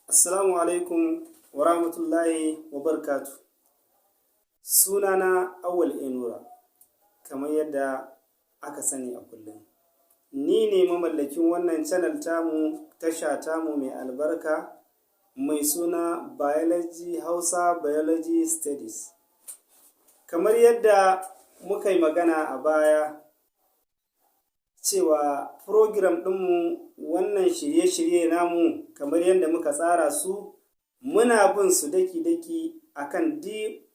Assalamu alaikum wa rahmatullahi wa barkatu. Sunana Awal Enura, kamar yadda aka sani a kullum. Ni ne mamallakin wannan channel tasha tamu mai albarka mai suna Biology Hausa Biology Studies. Kamar yadda muka yi magana a baya cewa program ɗinmu wannan shirye-shirye namu kamar yadda muka tsara su muna bin su daki-daki akan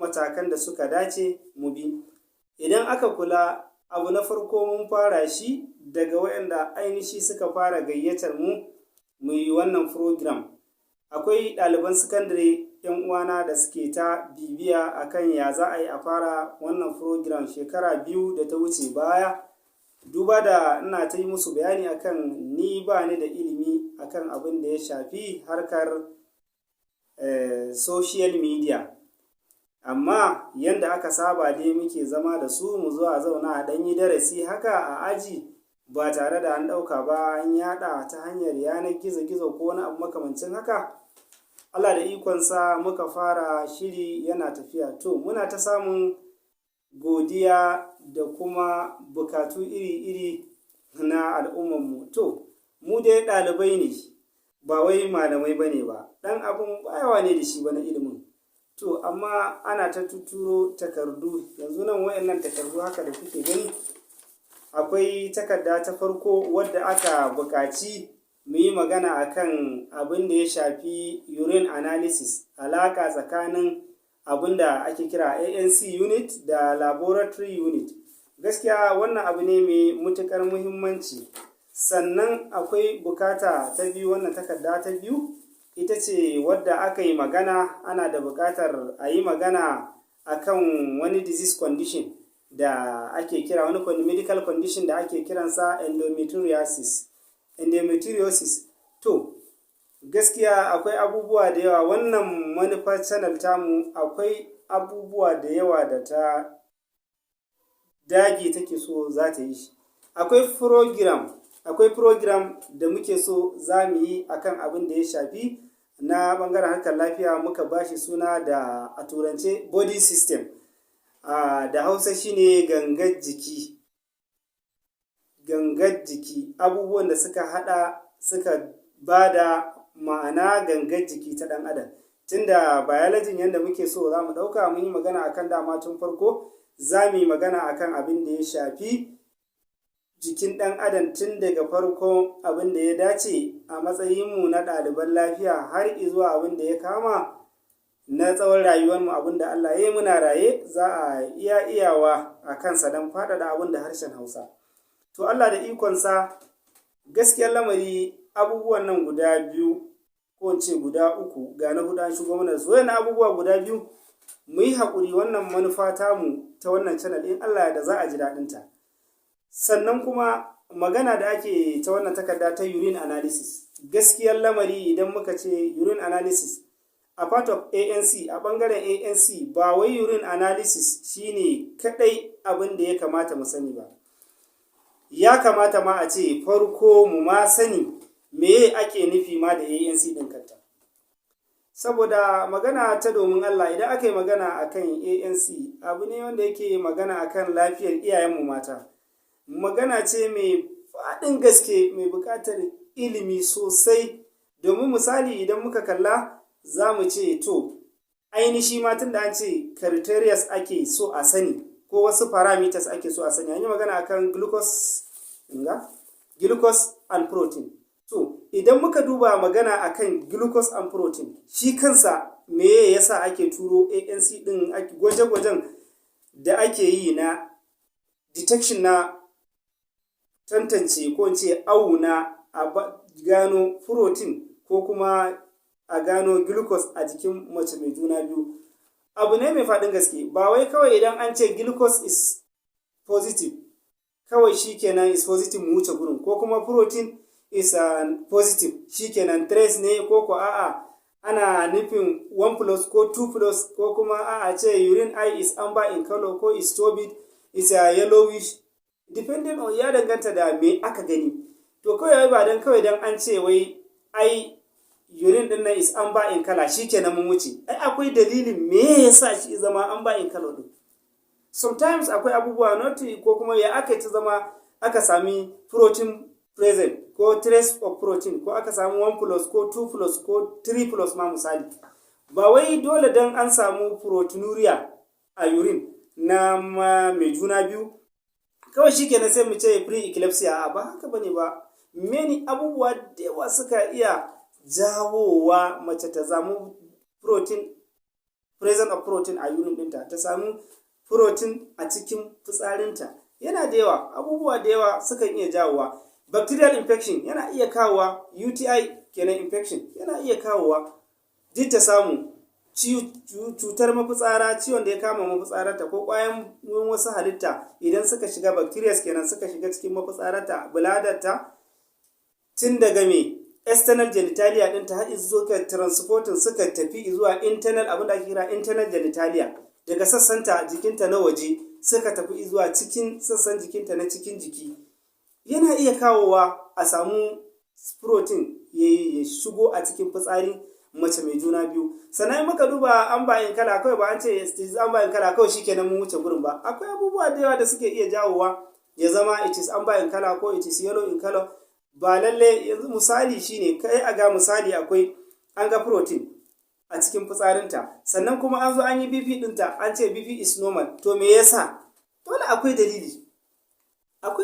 matakan da suka dace mu bi. Idan aka kula, abu na farko mun fara shi daga waɗanda ainihi suka fara gayyatar mu yi wannan program. Akwai ɗaliban sakandare 'yan uwana da suke ta bibiya akan ya za a yi a fara wannan program shekara 2 da ta wuce baya. Duba da ina ta yi musu bayani akan ni ba ni da ilimi akan abin da ya shafi harkar social media, amma yanda aka saba dai muke zama da su mu zo a zauna a ɗanyi darasi haka a aji ba tare da an ɗauka ba an yaɗa ta hanyar yanar gizo-gizo ko wani abu makamancin haka. Allah da ikonsa muka fara shiri yana tafiya, to muna ta samun godiya da kuma bukatu iri-iri na al'ummanmu. To, mu dai ɗalibai ne, ba wai malamai ba ne ba, ɗan abin bayawa ne da shi ba na ilimin. To, amma ana ta tuturo takardu, yanzu nan wayannan takardu haka da kuke gani, akwai takarda ta farko wadda aka buƙaci mu yi magana akan abin da ya shafi urine analysis, alaƙa tsakanin abin da ake kira ANC unit da laboratory unit. Gaskiya wannan abu ne mai matuƙar muhimmanci. Sannan akwai bukata ta biyu, wannan takarda ta biyu ita ce wadda aka yi magana, ana da buƙatar a yi magana akan wani disease condition da ake kira, wani medical condition da ake kiransa endometriosis. To, gaskiya akwai abubuwa da yawa, wannan manufar channel tamu akwai abubuwa da yawa da ta dage take so za ta yi shi. Akwai program da muke so za mu yi akan abin da ya shafi na ɓangaren harkar lafiya, muka ba shi suna da a turance body system, da hausa shine gangar jiki, abubuwan da suka ba da ma'ana gangar jiki ta ɗan adam. Tunda biology yadda muke so za mu ɗauka, mun yi magana akan dama tun farko za mu yi magana akan abin da ya shafi jikin ɗan adam tun daga farko abin da ya dace a matsayinmu na ɗaliban lafiya har izuwa abin da ya kama na tsawon rayuwarmu, abin da Allah ya yi muna raye za a iyawa a kansa don faɗaɗa abin da harshen Hausa. To Allah da ikonsa, gaskiyar lamari abubuwan nan guda biyu ko in ce guda uku, ga na hudu an shigo mana su, wayannan abubuwa guda biyu mu yi haƙuri, wannan manufa tamu ta wannan channel in Allah da za a ji daɗinta. Sannan kuma magana da ake ta wannan takarda ta urine analysis, gaskiyar lamari idan muka ce urine analysis a part of ANC, a ɓangaren ANC, ba wai urine analysis shine kaɗai abin da ya kamata mu sani ba. Ya kamata ma a ce farko mu ma sani meye ake nufi ma da ANC ɗin kanta. Saboda magana ta domin Allah, idan aka yi magana akan ANC, abu ne wanda yake magana akan lafiyar iyayenmu mata. Magana ce mai faɗin gaske, mai buƙatar ilimi sosai, domin misali idan muka kalla za mu ce to ainihi matan da an ce criteria ake so a sani ko wasu parameters ake so a sani, an yi magana akan glucose and protein. To idan muka duba magana akan glucose and protein, shi kansa meye yasa ake turo ANC din, gwaje-gwajen da ake yi na detection na tantance ko ce auna a gano protein ko kuma a gano glucose a jikin mace mai juna biyu. Abu ne mai faɗin gaske, ba wai kawai idan an ce glucose is positive kawai shikenan is positive mu wuce gurin, ko kuma protein is positive shikenan trace ne, ko a'a ana nufin 1+ ko 2+, ko kuma a'a ce urine eye is amber in color ko is turbid, is yellowish, depending on, ya danganta da me aka gani. To kawai ba dan kawai dan an ce wai ai urine din nan is amber in color shikenan mun wuce. Ai akwai dalilin me yasa shi zama amber in color din. Sometimes akwai abubuwa not ko kuma ya aka ta zama aka sami protein present ko trace of protein ko aka samu 1 plus ko 2 plus ko 3 plus ma misali. Ba wai dole dan an samu proteinuria a urine na mai juna biyu kawai shikenan sai mu ce pre-eclampsia. A ba haka bane ba. Many abubuwa da yawa suka iya jawowa mace ta samu protein present of protein a urine dinta, ta samu protein a cikin fitsarinta. Yana da yawa, abubuwa da yawa suka iya jawowa. Bacterial infection yana iya kawowa, UTI kenan infection yana iya kawowa, duk ta samu cutar mafitsara, ciwon da ya kama mafitsararta ko ƙwayan wasu halitta idan suka shiga, bacteria kenan suka shiga cikin mafitsararta, buladarta, tun daga external genitalia ɗinta har zuwa transporting suka tafi zuwa internal, abinda ake kira internal genitalia, daga sassanta jikinta na waje suka tafi zuwa cikin sassan jikinta na cikin jiki. Yana iya kawowa a samu protein ya shigo a cikin fitsarin mace mai juna biyu. Sannan muka duba amber in color kawai ba an ce amber in color kawai shikenan mun wuce gurin ba. Akwai abubuwa da yawa da suke iya jawowa ya zama it is amber in color ko it is yellow in color. Ba lalle yanzu misali shine kai a ga misali akwai an ga protein a cikin fitsarinta, sannan kuma an zo an yi BP ɗinta an ce BP is normal. To me yasa? Dole akwai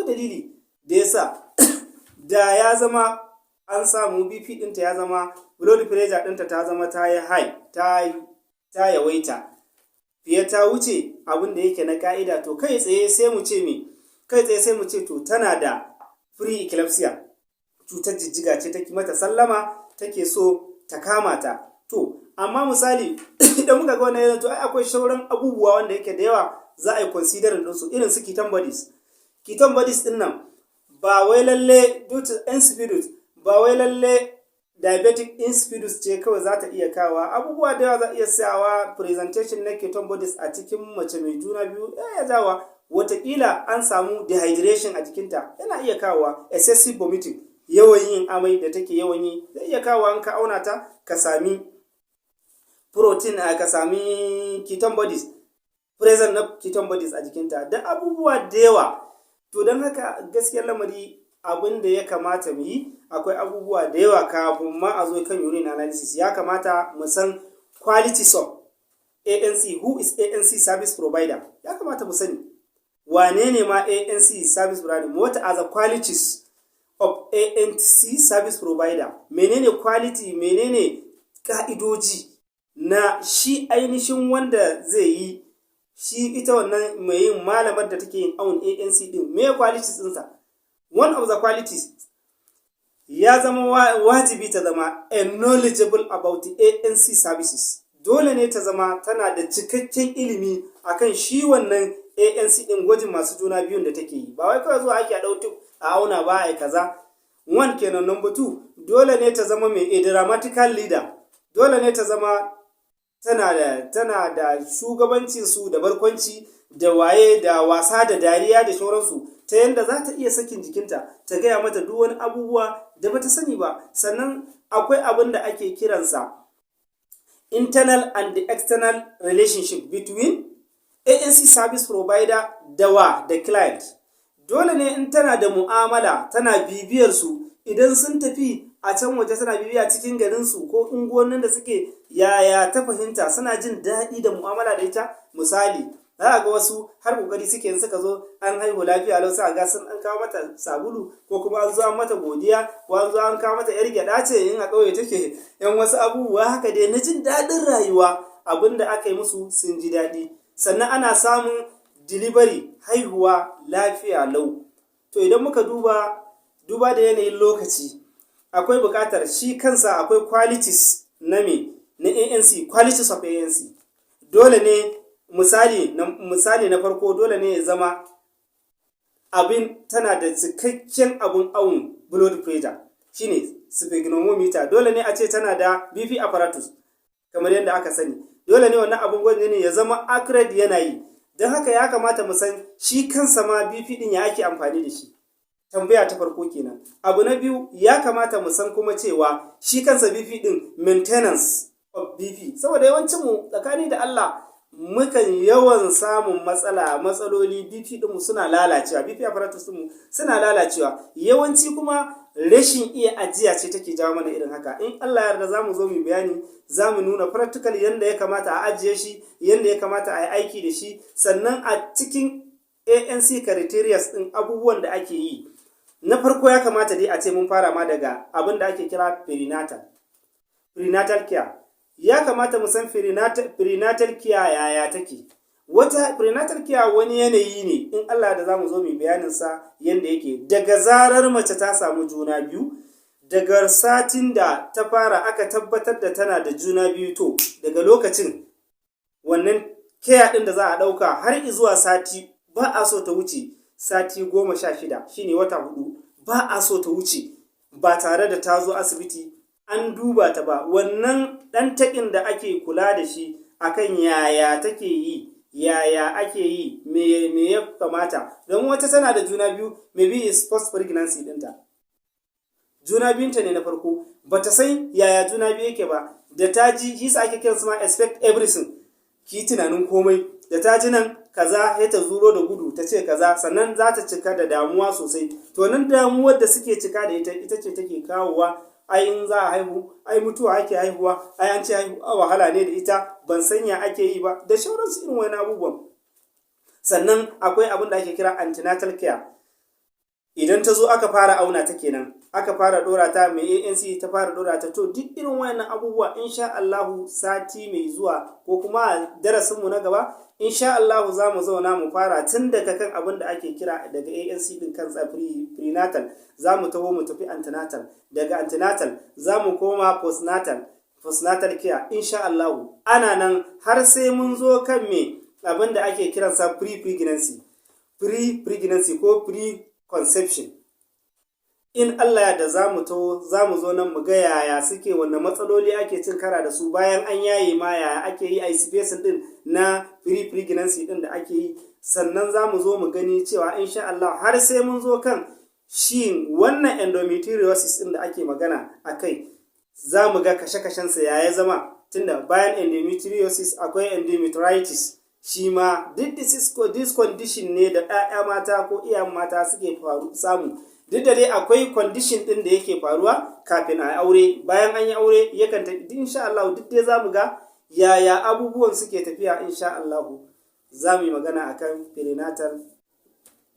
dalili da yasa da ya zama an samu BP ɗinta ya zama blood pressure ɗinta ta zama ta yi high, ta yawaita fiye ta wuce abin da yake na ka'ida, to kai tsaye sai mu ce to tana da pre-eclampsia, cutar jijjiga ce take mata sallama, take so ta kama ta. To amma misali idan muka ga wannan yana, to ai akwai shauran abubuwa wanda yake da yawa za a yi consider din su, irin su ketone bodies din nan ba wai lalle due to insipidus, ba wai lalle diabetic insipidus ce kawai za ta iya kawa. Abubuwa da yawa za iya sawa presentation na ketone bodies a cikin mace mai juna biyu ya jawa. Wataƙila an samu dehydration a jikinta yana iya kawowa, excessive vomiting, yawan yin amai da take yawan yi zai iya kawowa. An ka auna ta ka sami protein, ka sami ketone bodies, present na ketone bodies a jikinta, da abubuwa da yawa. To don haka gaskiyar lamari abin da ya kamata mu yi, akwai abubuwa da yawa kafin ma a zo kan urine analysis. Ya kamata mu san qualities of ANC. Who is ANC service provider? Ya kamata mu sani wane ne ma ANC service provider. What are the qualities of ANC service provider? Menene quality, menene ka'idoji na shi ainihin wanda zai yi, shi ita wannan mai yin malamar da take yin awon ANC din, me qualities ɗinsa? One of the qualities ya zama wajibi ta zama a knowledgeable about ANC services. Dole ne ta zama tana da cikakken ilimi akan shi wannan ANC din, gwajin masu juna biyun da take yi. Ba wai kawai zuwa ake a ɗauki a auna ba a kaza. One kenan. Number two, dole ne ta zama mai a dramatical leader. Dole ne ta zama tana da shugabancinsu da barkwanci da waye da wasa da dariya da sauransu, ta yadda za ta iya sakin jikinta ta gaya mata duk wani abubuwa da bata sani ba. Sannan akwai abin da ake kiransa internal and external relationship between ANC service provider da client. Dole ne in tana da mu'amala, tana bibiyar su idan sun tafi a can waje, tana bibiya cikin garinsu ko unguwannin da suke, yaya ta fahimta, suna jin daɗi da mu'amala da ita. Misali, za a ga wasu har kokari suke in suka zo an haihu lafiya lau, sai a ga sun an kawo mata sabulu ko kuma an zo an mata godiya ko an zo an kawo mata yar gyada ce in a ƙauye take, yan wasu abubuwa haka dai na jin daɗin rayuwa, abinda aka yi musu sun ji daɗi. Sannan ana samun delivery, haihuwa lafiya lau. To idan muka duba da yanayin lokaci, akwai buƙatar shi kansa akwai qualities na ANC, qualities of ANC. Dole ne misali na farko, dole ne ya zama tana da cikakken abun awun blood pressure, shine sphygmomanometer. Dole ne a ce tana da BP apparatus kamar yadda aka sani. Dole ne wannan abun gwaji ne ya zama accurate yana yi. Don haka ya kamata mu san shi kansa ma BP din ya ake amfani da shi. tambaya ta farko kenan. Abu na biyu, ya kamata mu san kuma cewa shi kansa BP din maintenance of BP, saboda yawancin mu tsakani da Allah mukan yawan samun matsaloli, BP ɗinmu suna lalacewa, BP apparatus ɗinmu suna lalacewa, yawanci kuma rashin iya ajiya ce take jawo mana irin haka. In Allah ya yarda zamu zo mu bayani, zamu nuna practically yanda ya kamata a ajiye shi, yanda ya kamata a yi aiki da shi, sannan a cikin ANC criteria ɗin abubuwan da ake yi. Na farko ya kamata dai a ce mun fara ma daga abin da ake kira prenatal care. Ya kamata mu san prenatal care yaya take. Wata prenatal care wani yanayi ne, in Allah da zamu zo mu bayanin sa yanda yake. Daga zarar mace ta samu juna biyu, daga satin da ta fara aka tabbatar da tana da juna biyu, to daga lokacin wannan care din da za a dauka har zuwa sati, ba a so ta wuce sati 16, shine wata 4, ba a so ta wuce ba tare da ta zo asibiti an duba ta ba. Wannan ɗan taƙin da ake kula da shi akan yaya take yi, yaya ake yi, me ya kamata. Don wata tana da juna biyu, maybe is post pregnancy ɗinta, juna biyunta ne na farko, bata san yaya juna biyu yake ba. Da ta ji, shi sa ake kiransu ma expect everything, ki tunanin komai. Da ta ji nan kaza, ya ta zuro da gudu ta ce kaza, sannan za ta cika da damuwa sosai. To nan damuwar da suke cika da ita ce take kawowa, ai in za a haihu, ai mutuwa ake haihuwa, ai an ce haihuwa wahala ne da ita, ban sanya ake yi ba, da shauransu irin wani abubuwan. Sannan akwai abin da ake kira antenatal care. Idan ta zo aka fara auna ta kenan, aka fara dora ta mai ANC ta fara dora ta, to duk irin wayannan abubuwa insha Allahu sati mai zuwa ko kuma darasin mu na gaba, insha Allahu za mu zauna mu fara tun daga kan abin da ake kira daga ANC din kansa prenatal, za mu taho mu tafi antenatal, daga antenatal za mu koma postnatal care insha Allahu. Ana nan har sai mun zo kan me abin da ake kiransa pre-pregnancy ko pre-conception. In Allah ya da za mu zo nan mu ga yaya suke, wanda matsaloli ake cin kara da su bayan an yaye ma, yaya ake yi a spacing din na pre-pregnancy din da ake yi. Sannan za mu zo mu gani cewa insha Allah har sai mun zo kan shi wannan endometriosis din da ake magana a kai, za mu ga kashe-kashensa yaya zama. Tunda bayan endometriosis akwai endometritis, shi ma duk this condition ne da 'ya'ya mata ko iyayen mata suke samu. Duk da dai akwai condition din da yake faruwa kafin a aure, bayan an yi aure yakan tafi. Insha Allah duk dai zamu ga yaya abubuwan suke tafiya. Insha Allah za mu yi magana akan prenatal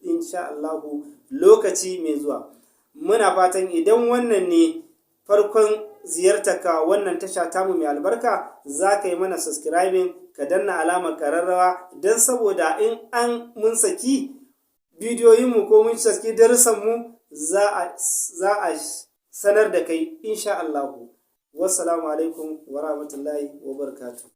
insha Allah lokaci mai zuwa. Muna fatan idan wannan ne farkon ziyartarka wannan tasha tamu mai albarka, za ka yi mana subscribing, ka danna alamar kararrawa, don saboda in mun saki bidiyoyinmu ko mun saki darussanmu za a sanar da kai insha Allah. Wassalamu alaikum wa rahmatullahi wa barakatuh.